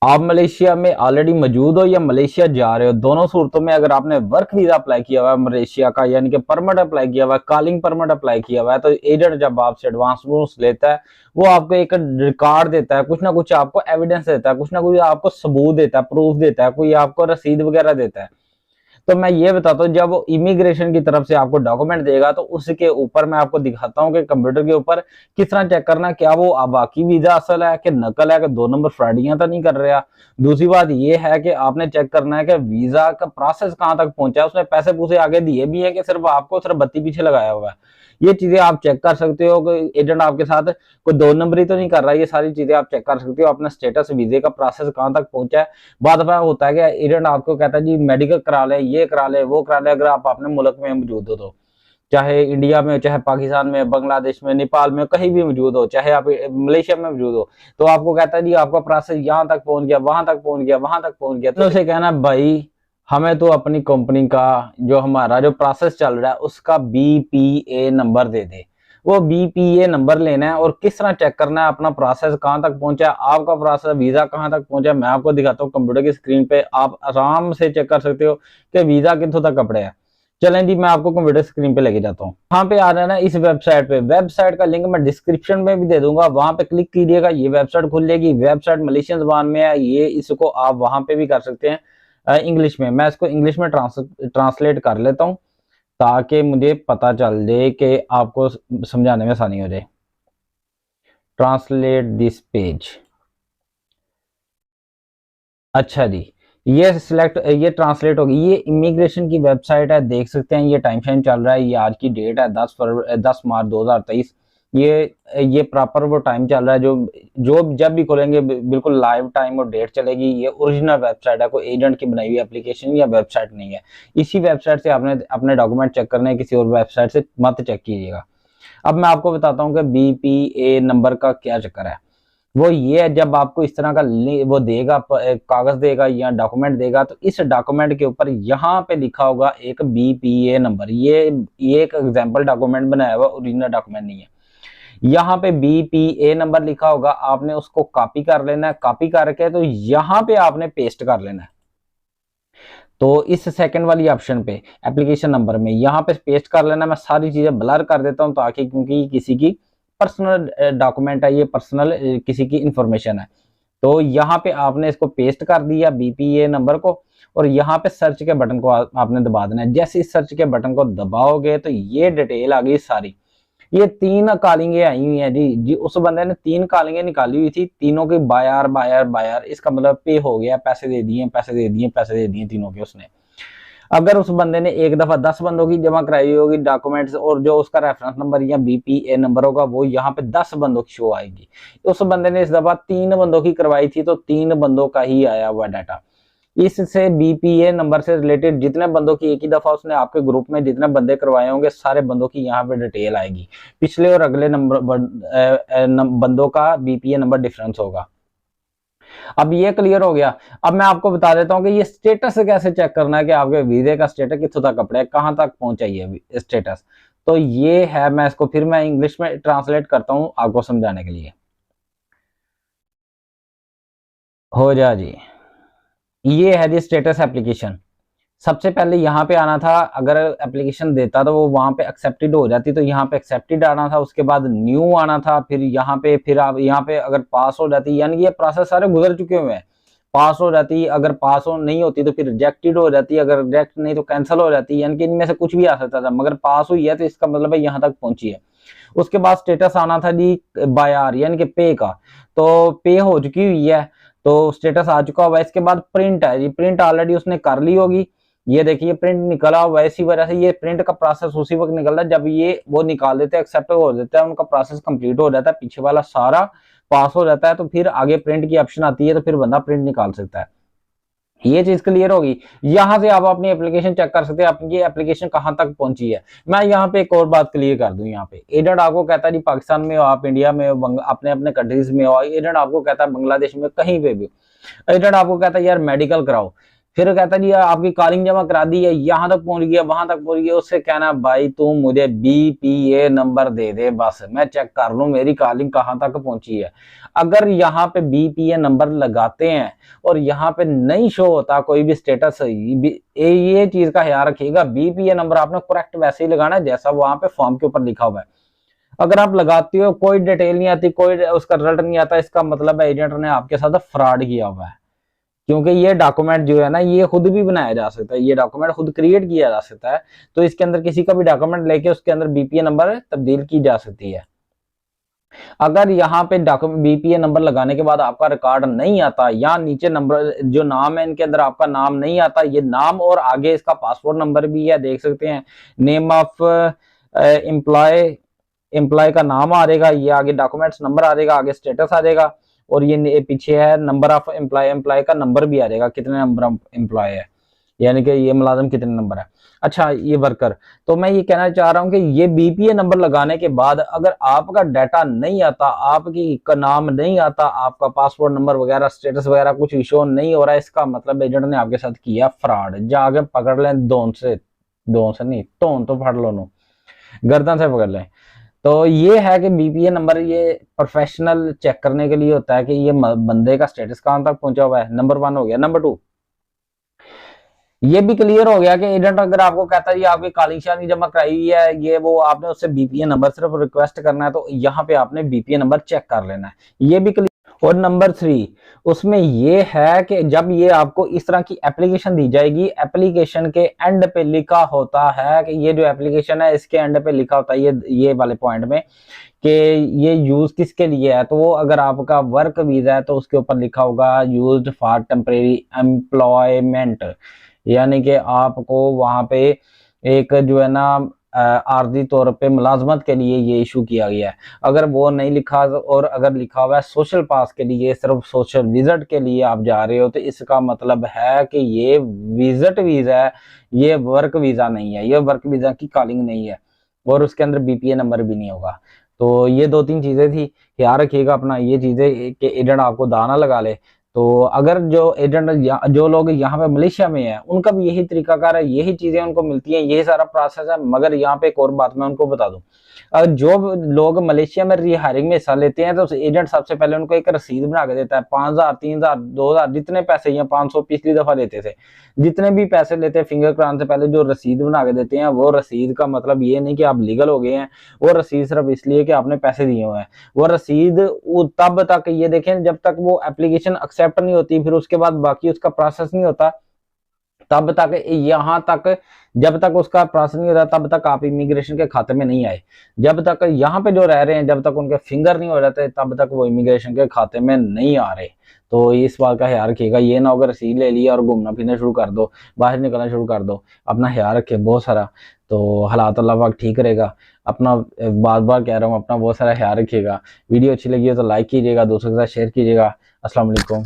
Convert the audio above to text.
आप मलेशिया में ऑलरेडी मौजूद हो या मलेशिया जा रहे हो, दोनों सूरतों में अगर आपने वर्क वीजा अप्लाई किया हुआ है मलेशिया का, यानी कि परमिट अप्लाई किया हुआ है, कॉलिंग परमिट अप्लाई किया हुआ है, तो एजेंट जब आपसे एडवांस लेता है वो आपको एक रिकॉर्ड देता है, कुछ ना कुछ आपको एविडेंस देता है, कुछ ना कुछ आपको सबूत देता है, प्रूफ देता है, कोई आपको रसीद वगैरह देता है। तो मैं ये बताता हूँ, जब वो इमिग्रेशन की तरफ से आपको डॉक्यूमेंट देगा तो उसके ऊपर मैं आपको दिखाता हूँ कि कंप्यूटर के ऊपर किस तरह चेक करना, क्या वो बाकी वीजा असल है कि नकल है, कि 2 नंबर फ्रॉडियां तो नहीं कर रहा। दूसरी बात ये है कि आपने चेक करना है कि वीजा का प्रोसेस कहाँ तक पहुंचा है, उसने पैसे पूसे आगे दिए भी है कि सिर्फ आपको सिर्फ बत्ती पीछे लगाया हुआ है। ये चीजें आप चेक कर सकते हो कि एजेंट आपके साथ कोई 2 नंबरी तो नहीं कर रहा है। ये सारी चीजें आप चेक कर सकते हो, अपना स्टेटस वीजे का प्रोसेस कहाँ तक पहुंचा है। बाद में होता है कि एजेंट आपको कहता है जी मेडिकल करा ले, ये करा ले, वो करा ले, अगर आप अपने मुल्क में मौजूद हो तो, चाहे इंडिया में, चाहे पाकिस्तान में, बांग्लादेश में, नेपाल में, कहीं भी मौजूद हो, चाहे आप मलेशिया में मौजूद हो, तो आपको कहता है जी आपका प्रोसेस यहाँ तक पहुंच गया, वहां तक पहुंच गया, वहां तक पहुंच गया। तो उसे कहना भाई हमें तो अपनी कंपनी का जो हमारा जो प्रोसेस चल रहा है उसका BPA नंबर दे दे। वो BPA नंबर लेना है और किस तरह चेक करना है अपना प्रोसेस कहाँ तक पहुंचा है, आपका प्रोसेस वीजा कहाँ तक पहुंचा है। मैं आपको दिखाता हूँ कंप्यूटर की स्क्रीन पे, आप आराम से चेक कर सकते हो कि वीजा कितों तक कपड़े है। चलें जी, मैं आपको कंप्यूटर स्क्रीन पे लेके जाता हूँ। वहां पे आ रहा है ना इस वेबसाइट पे, वेबसाइट का लिंक मैं डिस्क्रिप्शन में भी दे दूंगा, वहां पे क्लिक कीजिएगा, ये वेबसाइट खुल जाएगी। वेबसाइट मलेशियन जबान में है, ये इसको आप वहां पे भी कर सकते हैं इंग्लिश में। मैं इसको इंग्लिश में ट्रांसलेट कर लेता हूँ ताकि मुझे पता चल जाए कि आपको समझाने में आसानी हो जाए। Translate this page. अच्छा जी, ये ट्रांसलेट होगी। ये इमिग्रेशन की वेबसाइट है, देख सकते हैं ये टाइम शाइन चल रहा है, ये आज की डेट है 10 मार्च 2023। ये प्रॉपर वो टाइम चल रहा है जो जो जब भी खोलेंगे बिल्कुल लाइव टाइम और डेट चलेगी। ये ओरिजिनल वेबसाइट है, कोई एजेंट की बनाई हुई एप्लीकेशन या वेबसाइट नहीं है। इसी वेबसाइट से आपने अपने डॉक्यूमेंट चेक करने हैं, किसी और वेबसाइट से मत चेक कीजिएगा। अब मैं आपको बताता हूँ कि BPA नंबर का क्या चक्कर है। वो ये है, जब आपको इस तरह का वो देगा, कागज देगा या डॉक्यूमेंट देगा, तो इस डॉक्यूमेंट के ऊपर यहाँ पे लिखा होगा एक BPA नंबर। ये एक एग्जांपल डॉक्यूमेंट बनाया हुआ, ओरिजिनल डॉक्यूमेंट नहीं है। यहाँ पे BPA नंबर लिखा होगा, आपने उसको कॉपी कर लेना है। कॉपी करके तो यहाँ पे आपने पेस्ट कर लेना है। तो इस सेकंड वाली ऑप्शन पे एप्लीकेशन नंबर में यहाँ पे पेस्ट कर लेना। मैं सारी चीजें ब्लर कर देता हूँ ताकि, क्योंकि किसी की पर्सनल डॉक्यूमेंट है, ये पर्सनल किसी की इंफॉर्मेशन है। तो यहाँ पे आपने इसको पेस्ट कर दिया BPA नंबर को, और यहाँ पे सर्च के बटन को आपने दबा देना है। जैसे इस सर्च के बटन को दबाओगे तो ये डिटेल आ गई सारी। ये 3 कॉलिंगें आई हुई हैं जी उस बंदे ने 3 कॉलिंगें निकाली हुई थी, तीनों की बायर बायर बायर, इसका मतलब पे हो गया, पैसे दे दिए, पैसे दे दिए, पैसे दे दिए तीनों के उसने। अगर उस बंदे ने एक दफा 10 बंदों की जमा कराई होगी डॉक्यूमेंट्स, और जो उसका रेफरेंस नंबर या BPA नंबर होगा वो यहाँ पे 10 बंदों की शो आएगी। उस बंदे ने इस दफा 3 बंदों की करवाई थी तो 3 बंदों का ही आया हुआ डाटा। इससे BPA नंबर से रिलेटेड जितने बंदों की एक ही दफा उसने आपके ग्रुप में जितने बंदे करवाए होंगे, सारे बंदों की यहाँ पे डिटेल आएगी। पिछले और अगले नंबर बंदों का BPA नंबर डिफरेंस होगा। अब ये क्लियर हो गया। अब मैं आपको बता देता हूँ कि ये स्टेटस कैसे चेक करना है कि आपके वीजे का स्टेटस कितों तक कपड़े, कहाँ तक पहुंचा ये स्टेटस। तो ये है, मैं इसको फिर मैं इंग्लिश में ट्रांसलेट करता हूँ आपको समझाने के लिए। हो जा जी, ये है जी स्टेटस एप्लीकेशन। सबसे पहले यहाँ पे आना था, अगर एप्लीकेशन देता तो वो वहां पे एक्सेप्टेड हो जाती, तो यहाँ पे एक्सेप्टेड आना था, उसके बाद न्यू आना था, फिर यहाँ पे, फिर आप यहाँ पे अगर पास हो जाती, यानी ये प्रोसेस सारे गुजर चुके हुए हैं। पास हो जाती, अगर पास हो नहीं होती तो फिर रिजेक्टेड हो जाती, अगर रिजेक्ट नहीं तो कैंसिल हो जाती, यानी कि इनमें से कुछ भी आ सकता था, मगर पास हुई है तो इसका मतलब है यहाँ तक पहुंची है। उसके बाद स्टेटस आना था जी बायर, यानी कि पे का, तो पे हो चुकी हुई है तो स्टेटस आ चुका हुआ है। इसके बाद प्रिंट है जी, प्रिंट ऑलरेडी उसने कर ली होगी। ये देखिए प्रिंट निकला हुआ है, इसी वजह से ये प्रिंट का प्रोसेस उसी वक्त निकल रहा है जब ये वो निकाल देते हैं, एक्सेप्ट हो देता है, उनका प्रोसेस कंप्लीट हो जाता है, पीछे वाला सारा पास हो जाता है, तो फिर आगे प्रिंट की ऑप्शन आती है, तो फिर बंदा प्रिंट निकाल सकता है। ये चीज क्लियर होगी। यहाँ से आप अपनी एप्लीकेशन चेक कर सकते हैं आपकी एप्लीकेशन कहाँ तक पहुंची है। मैं यहाँ पे एक और बात क्लियर कर दूं, यहाँ पे एजेंट आपको कहता है जी पाकिस्तान में हो, आप इंडिया में हो, अपने अपने कंट्रीज में हो, एजेंट आपको कहता है बांग्लादेश में, कहीं पे भी एजेंट आपको कहता है यार मेडिकल कराओ, फिर कहता जी आपकी कॉलिंग जमा करा दी है, यहाँ तक पहुंच गया, वहां तक पहुंच गया, उससे कहना भाई तू मुझे BPA नंबर दे दे, बस मैं चेक कर लूं मेरी कॉलिंग कहाँ तक पहुंची है। अगर यहाँ पे BPA नंबर लगाते हैं और यहाँ पे नहीं शो होता कोई भी स्टेटस, ये चीज का ख्याल रखिएगा, BPA नंबर आपने करेक्ट वैसे ही लगाना है जैसा वहां पे फॉर्म के ऊपर लिखा हुआ है। अगर आप लगाते हो कोई डिटेल नहीं आती, कोई उसका रिजल्ट नहीं आता, इसका मतलब है एजेंट ने आपके साथ फ्रॉड किया हुआ है। क्योंकि ये डॉक्यूमेंट जो है ना, ये खुद भी बनाया जा सकता है, ये डॉक्यूमेंट खुद क्रिएट किया जा सकता है। तो इसके अंदर किसी का भी डॉक्यूमेंट लेके उसके अंदर BPA नंबर तब्दील की जा सकती है। अगर यहाँ पे BPA नंबर लगाने के बाद आपका रिकॉर्ड नहीं आता, या नीचे नंबर जो नाम है इनके अंदर आपका नाम नहीं आता, ये नाम और आगे इसका पासपोर्ट नंबर भी है, देख सकते हैं, नेम ऑफ एम्प्लॉय का नाम आ जाएगा, ये आगे डॉक्यूमेंट्स नंबर आ जाएगा, आगे स्टेटस आ जाएगा, और ये पीछे है नंबर ऑफ एम्प्लॉय का नंबर भी आ जाएगा, कितने नंबर ऑफ एम्प्लॉय है, यानी कि ये मुलाजिम कितने नंबर है। अच्छा, ये वर्कर, तो मैं ये कहना चाह रहा हूं कि ये BPA नंबर लगाने के बाद अगर आपका डाटा नहीं आता, आपकी का नाम नहीं आता, आपका पासपोर्ट नंबर वगैरह स्टेटस वगैरह कुछ इशू नहीं हो रहा है, इसका मतलब एजेंट ने आपके साथ किया फ्रॉड। जाके पकड़ लें, दोन से नहीं, तो फड़ लो नो, गर्दन से पकड़ लें। तो ये है कि BPA नंबर ये प्रोफेशनल चेक करने के लिए होता है कि ये बंदे का स्टेटस कहां तक पहुंचा हुआ है। नंबर 1 हो गया। नंबर 2, ये भी क्लियर हो गया कि एजेंट अगर आपको कहता है ये आपकी कॉलिंग शादी जमा कराई हुई है, ये वो, आपने उससे BPA नंबर सिर्फ रिक्वेस्ट करना है, तो यहाँ पे आपने BPA नंबर चेक कर लेना है, ये भी क्लियर। और नंबर 3 उसमें ये है कि जब ये आपको इस तरह की एप्लीकेशन दी जाएगी, एप्लीकेशन के एंड पे लिखा होता है कि ये जो एप्लीकेशन है इसके एंड पे लिखा होता है ये वाले पॉइंट में कि ये यूज किसके लिए है। तो वो अगर आपका वर्क वीजा है तो उसके ऊपर लिखा होगा यूज्ड फॉर टेम्परेरी एम्प्लॉयमेंट, यानी कि आपको वहां पे एक जो है ना आर्जी तौर पे मुलाजमत के लिए ये इशू किया गया है। अगर वो नहीं लिखा और अगर लिखा हुआ है सोशल पास के लिए, सिर्फ सोशल विजिट के लिए आप जा रहे हो, तो इसका मतलब है कि ये विजिट वीजा है, ये वर्क वीजा नहीं है, ये वर्क वीजा की कॉलिंग नहीं है, और उसके अंदर BPA नंबर भी नहीं होगा। तो ये 2-3 चीजें थी, ख्याल रखिएगा अपना, ये चीजें कि एजेंट आपको दाना लगा ले। तो अगर जो एजेंट जो लोग यहाँ पे मलेशिया में हैं उनका भी यही तरीकाकार है, यही चीजें उनको मिलती हैं, यही सारा प्रोसेस है। मगर यहाँ पे एक और बात मैं उनको बता दूं, जो लोग मलेशिया में रीहायरिंग में हिस्सा लेते हैं तो एजेंट सबसे पहले उनको एक रसीद बना के देता है, 5,000 3,000 2,000 जितने पैसे, या 500 पिछली दफा लेते थे, जितने भी पैसे लेते हैं फिंगर कराने से पहले जो रसीद बना के देते हैं, वो रसीद का मतलब ये नहीं कि आप लीगल हो गए हैं, वो रसीद सिर्फ इसलिए कि आपने पैसे दिए हुए हैं। वो रसीद तब तक, ये देखें, जब तक वो एप्लीकेशन एक्सेप्ट नहीं होती, फिर उसके बाद बाकी उसका प्रोसेस नहीं होता, तब तक, यहाँ तक जब तक उसका प्रोसेस नहीं होता तब तक आप इमिग्रेशन के खाते में नहीं आए। जब तक यहाँ पे जो रह रहे हैं, जब तक उनके फिंगर नहीं हो जाते तब तक वो इमिग्रेशन के खाते में नहीं आ रहे। तो इस बात का ख्याल रखिएगा, ये ना होकर रसीद ले लिया और घूमना फिरना शुरू कर दो, बाहर निकलना शुरू कर दो, अपना ख्याल रखे बहुत सारा, तो हालात अल्लाह पाक ठीक रहेगा। अपना बार बार कह रहा हूँ, अपना बहुत सारा ख्याल रखिएगा। वीडियो अच्छी लगी हो तो लाइक कीजिएगा, दोस्तों के साथ शेयर कीजिएगा। अस्सलाम वालेकुम।